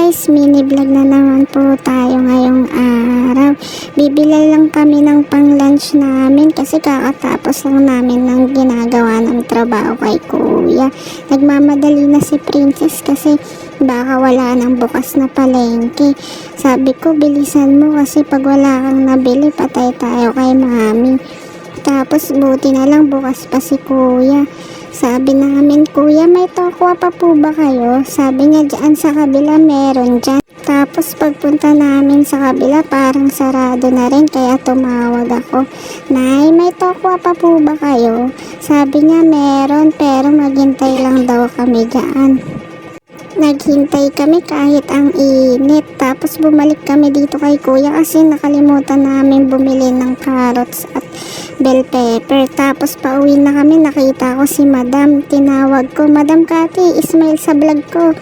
guys, mini vlog na naman po tayo ngayong araw. Bibili lang kami ng pang lunch namin kasi kakatapos lang namin ng ginagawa ng trabaho kay kuya. Nagmamadali na si Princess kasi baka wala nang bukas na palengke. Sabi ko bilisan mo kasi pag wala kang nabili patay tayo kay mami. Tapos buti na lang bukas pa si kuya. Sabi namin, kuya, may tokwa pa po ba kayo? Sabi niya, dyan sa kabila meron dyan. Tapos pagpunta namin sa kabila, parang sarado na rin, kaya tumawag ako. Nay, may tokwa pa po ba kayo? Sabi niya, meron, pero maghintay lang daw kami dyan. Naghintay kami kahit ang init. Tapos bumalik kami dito kay kuya kasi nakalimutan namin bumili ng carrots at bell pepper. Tapos pauwi na kami, nakita ko si madam. Tinawag ko, Madam Cathy, smile sa vlog ko.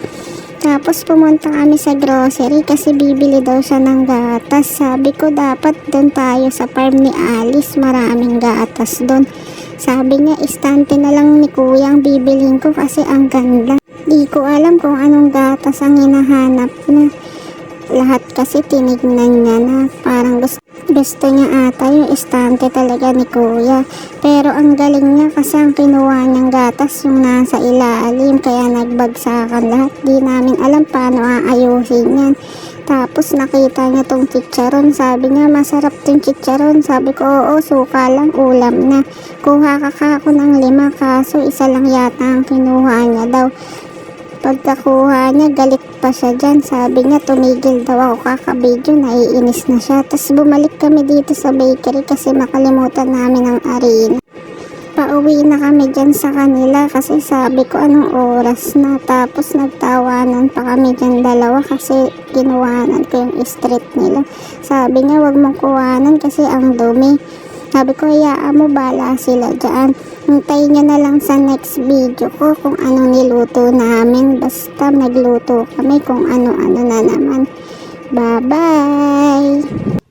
Tapos pumunta kami sa grocery kasi bibili daw siya ng gatas. Sabi ko dapat doon tayo sa farm ni Alice, maraming gatas doon. Sabi niya, istante na lang ni kuya ang bibiling ko kasi ang ganda. Di ko alam kung anong gatas ang hinahanap na. Lahat kasi tinignan niya na. Parang gusto niya ata yung istante talaga ni kuya. Pero ang galing niya kasi ang kinuha niyang gatas yung nasa ilalim. Kaya nagbagsakan lahat. Di namin alam paano aayusin yan. Tapos nakita niya tong chicharon. Sabi niya masarap tong chicharon. Sabi ko oo, suka lang, ulam na. Kuha ka ako ng 5 kaso isa lang yata ang kinuha niya daw. Pagkakuha niya, galit pa siya dyan. Sabi niya, tumigil daw ako kakabidyo, naiinis na siya. Tapos bumalik kami dito sa bakery kasi makalimutan namin ang arena. Pauwi na kami dyan sa kanila kasi sabi ko anong oras na. Tapos nagtawanan pa kami dyan dalawa kasi kinuwanan ko yung street nila. Sabi niya, wag mong kuwanan kasi ang dumi. Sabi ko, hayaan mo, bala sila dyan. Hintayin nyo na lang sa next video ko kung anong niluto namin. Basta nagluto kami kung ano-ano na naman. Bye-bye!